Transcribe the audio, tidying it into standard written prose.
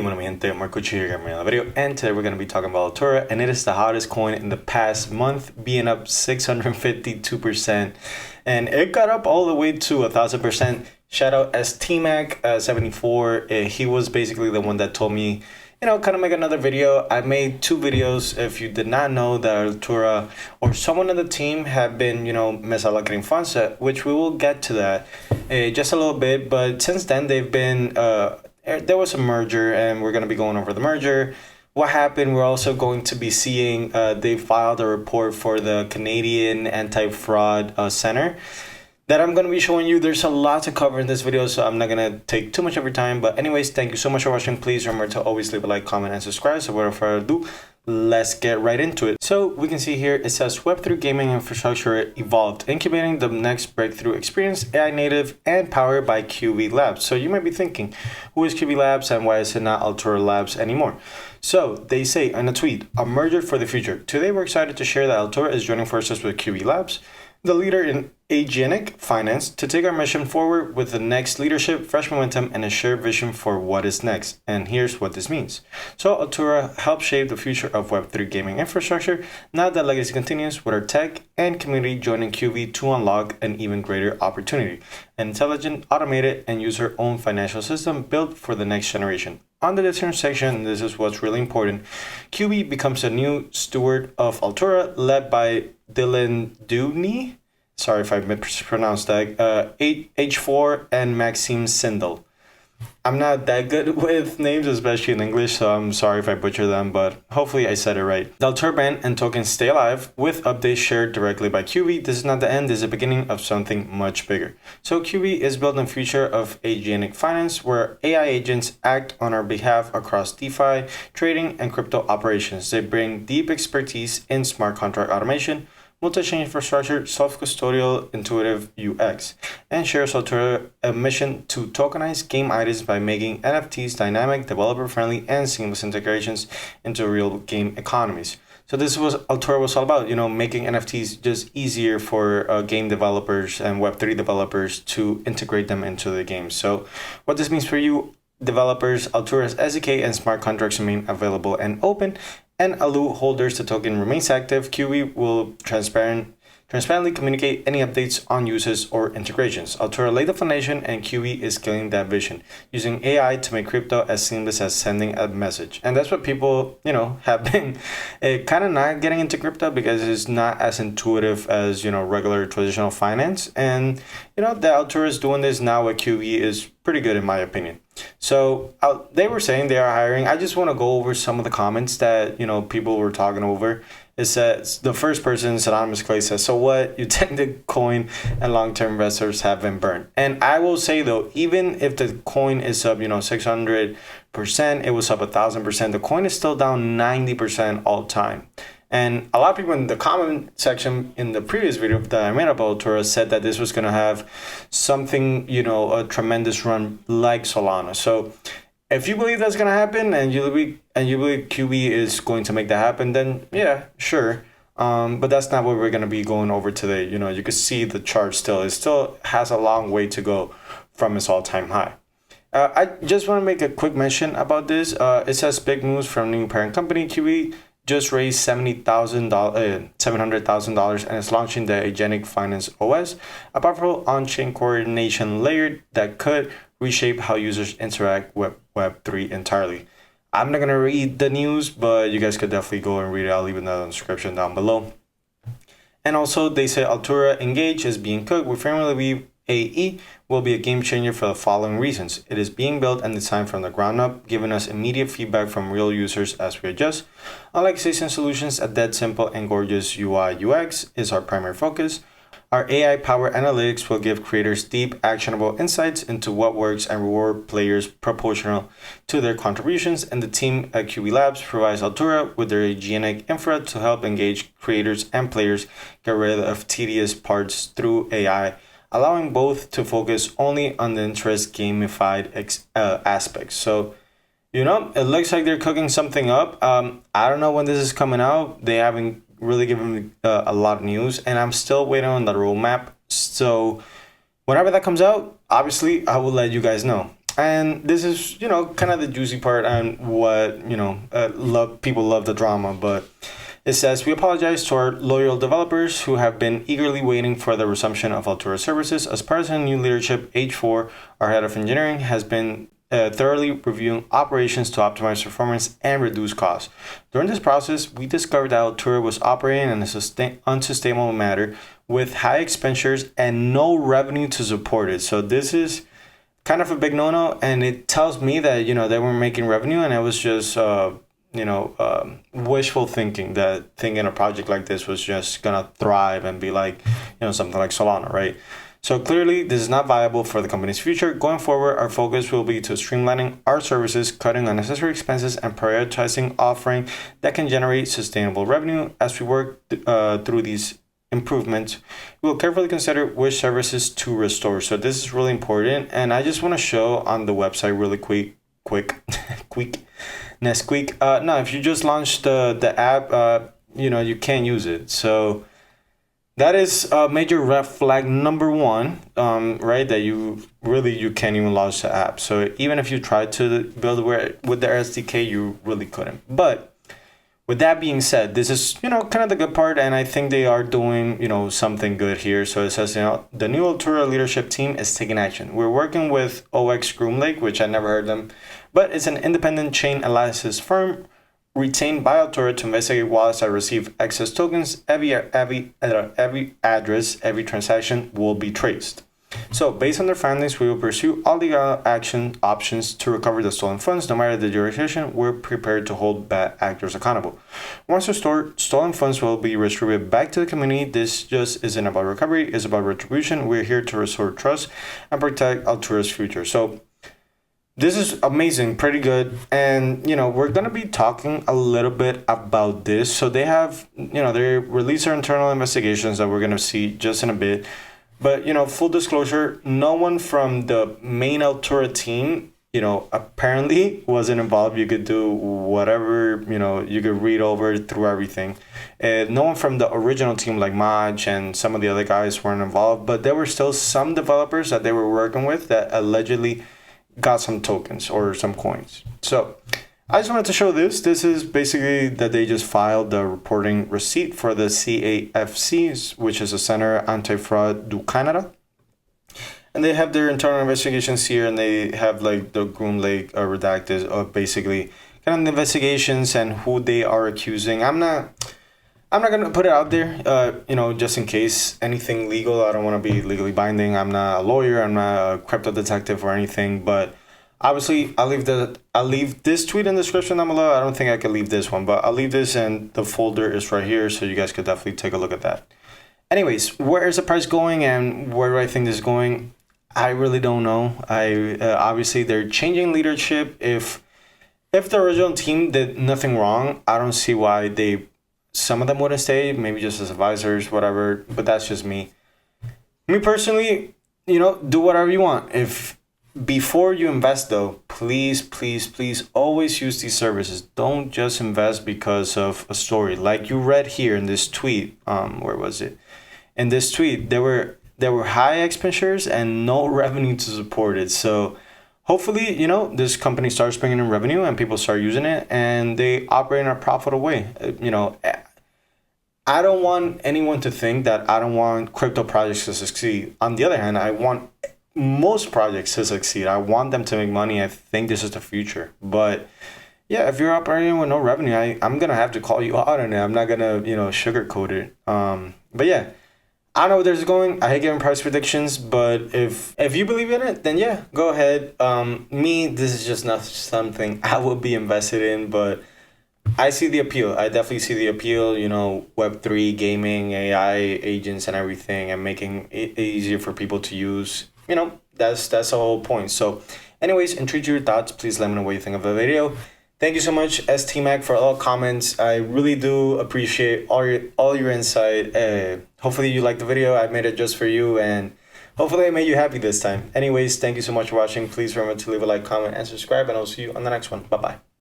Dímelo mi gente, Marco here in the video, and today we're going to be talking about Altura, and it is the hottest coin in the past month, being up 652%, and it got up all the way to 1,000%. Shout out STMac74. He was basically the one that told me, kind of make another video. I made two videos. If you did not know that Altura or someone on the team have been, misallocating funds, which we will get to that just a little bit. But since then, they've been, there was a merger, and we're going to be going over the merger. What happened? We're also going to be seeing they filed a report for the Canadian Anti-Fraud Center that I'm going to be showing you. There's a lot to cover in this video, so I'm not going to take too much of your time. But anyways, thank you so much for watching. Please remember to always leave a like, comment, and subscribe. So without further ado, let's get right into it. So we can see here, it says Web3 gaming infrastructure evolved, incubating the next breakthrough experience, AI native and powered by QV Labs. So you might be thinking, who is QV Labs and why is it not Altura Labs anymore? So they say in a tweet, a merger for the future. Today we're excited to share that Altura is joining forces with QV Labs, the leader in agentic finance, to take our mission forward with the next leadership, fresh momentum, and a shared vision for what is next. And here's what this means. So Altura helps shape the future of Web3 gaming infrastructure. Now that legacy continues with our tech and community joining QV to unlock an even greater opportunity. An intelligent, automated, and user-owned financial system built for the next generation. On the listener section, this is what's really important. QV becomes a new steward of Altura, led by Dylan Dewey. Sorry if I mispronounced that. H4 and Maxime Sindel. I'm not that good with names, especially in English, so I'm sorry if I butcher them, but hopefully I said it right. The Altura brand and tokens stay alive with updates shared directly by QV. This is not the end, this is the beginning of something much bigger. So QV is building a future of agentic finance where AI agents act on our behalf across DeFi, trading, and crypto operations. They bring deep expertise in smart contract automation, multi-chain infrastructure, self-custodial, intuitive UX, and shares Altura a mission to tokenize game items by making NFTs dynamic, developer-friendly, and seamless integrations into real game economies. So this was Altura was all about, making NFTs just easier for game developers and Web3 developers to integrate them into the game. So what this means for you developers, Altura's SDK and smart contracts remain available and open, and ALU holders, the token remains active. QV will transparently communicate any updates on uses or integrations. Altura laid the foundation, and QV is scaling that vision, using AI to make crypto as seamless as sending a message. And that's what people, have been kind of not getting into crypto because it's not as intuitive as, regular traditional finance. And, that Altura is doing this now with QV is pretty good in my opinion. So they were saying they are hiring. I just want to go over some of the comments that, people were talking over. It says, the first person, Anonymous Clay, says, so what? You take the coin and long-term investors have been burned. And I will say, though, even if the coin is up, 600%, it was up 1,000%, the coin is still down 90% all time. And a lot of people in the comment section in the previous video that I made about Altura said that this was going to have something, a tremendous run like Solana. So if you believe that's going to happen and you believe QV is going to make that happen, then yeah, sure. But that's not what we're going to be going over today. You can see the chart still. It still has a long way to go from its all-time high. I just want to make a quick mention about this. It says big moves from new parent company QV. Just raised $700,000 and is launching the Agentic Finance OS, a powerful on-chain coordination layer that could reshape how users interact with Web3 entirely. I'm not going to read the news, but you guys could definitely go and read it. I'll leave it in the description down below. And also, they say Altura Engage is being cooked. We firmly believe AE will be a game changer for the following reasons. It is being built and designed from the ground up, giving us immediate feedback from real users as we adjust. Unlike existing solutions, a dead simple and gorgeous UI UX is our primary focus. Our AI-powered analytics will give creators deep, actionable insights into what works and reward players proportional to their contributions. And the team at QV Labs provides Altura with their agentic infra to help engage creators and players get rid of tedious parts through AI, allowing both to focus only on the interest gamified aspects. So, it looks like they're cooking something up. I don't know when this is coming out. They haven't really given me a lot of news, and I'm still waiting on the roadmap. So whenever that comes out, obviously I will let you guys know. And this is, kind of the juicy part and what, people love the drama, but it says, we apologize to our loyal developers who have been eagerly waiting for the resumption of Altura Services. As part of the new leadership, H4, our head of engineering, has been thoroughly reviewing operations to optimize performance and reduce costs. During this process, we discovered that Altura was operating in an unsustainable manner with high expenditures and no revenue to support it. So this is kind of a big no-no, and it tells me that, they weren't making revenue, and it was just, wishful thinking, that thinking a project like this was just gonna thrive and be like, something like Solana, right? So clearly, this is not viable for the company's future. Going forward, our focus will be to streamlining our services, cutting unnecessary expenses, and prioritizing offering that can generate sustainable revenue. As we work through these improvements, we will carefully consider which services to restore. So this is really important, and I just want to show on the website really quick, Nesquik. No, if you just launched the app, you can't use it. So that is a major red flag number one, right? That you can't even launch the app. So even if you tried to build with their SDK, you really couldn't. But with that being said, this is, kind of the good part, and I think they are doing, something good here. So it says, the new Altura leadership team is taking action. We're working with OX GroomLake, which I never heard them, but it's an independent chain analysis firm retained by Altura to investigate wallets that receive excess tokens. Every address, every transaction will be traced. So based on their findings, we will pursue all legal action options to recover the stolen funds. No matter the jurisdiction, we're prepared to hold bad actors accountable. Once restored, stolen funds will be distributed back to the community. This just isn't about recovery, it's about retribution. We're here to restore trust and protect Altura's future. So this is amazing, pretty good. And, we're going to be talking a little bit about this. So they have, they release their internal investigations that we're going to see just in a bit. But, full disclosure, no one from the main Altura team, apparently wasn't involved. You could do whatever, you could read over through everything. No one from the original team like Maj and some of the other guys weren't involved. But there were still some developers that they were working with that allegedly got some tokens or some coins. So I just wanted to show this. This is basically that they just filed the reporting receipt for the CAFC, which is a Center Anti-Fraud du Canada. And they have their internal investigations here, and they have like the GroomLake redacted of basically kind of the investigations and who they are accusing. I'm not gonna put it out there, just in case anything legal. I don't want to be legally binding. I'm not a lawyer. I'm not a crypto detective or anything. But obviously, I'll leave this tweet in the description down below. I don't think I could leave this one, but I'll leave this, and the folder is right here, so you guys could definitely take a look at that. Anyways, where is the price going, and where do I think this is going? I really don't know. Obviously they're changing leadership. If the original team did nothing wrong, I don't see why some of them wouldn't stay, maybe just as advisors, whatever, but that's just me. Me personally, do whatever you want. Before you invest though, please always use these services. Don't just invest because of a story. Like you read here in this tweet, where was it? In this tweet, there were high expenditures and no revenue to support it. So hopefully, this company starts bringing in revenue and people start using it and they operate in a profitable way. I don't want anyone to think that I don't want crypto projects to succeed. On the other hand, I want most projects to succeed. I want them to make money. I think this is the future. But yeah, if you're operating with no revenue, I'm going to have to call you out on it. I'm not going to, sugarcoat it. But yeah, I don't know where this is going. I hate giving price predictions, but if you believe in it, then yeah, go ahead. This is just not something I would be invested in, but I see the appeal. I definitely see the appeal, Web3, gaming, AI agents and everything, and making it easier for people to use. That's the whole point. So anyways, intrigued your thoughts, please let me know what you think of the video. Thank you so much, STMac, for all comments. I really do appreciate all your insight. Hopefully you liked the video. I made it just for you, and hopefully I made you happy this time. Anyways, thank you so much for watching. Please remember to leave a like, comment, and subscribe, and I'll see you on the next one. Bye-bye.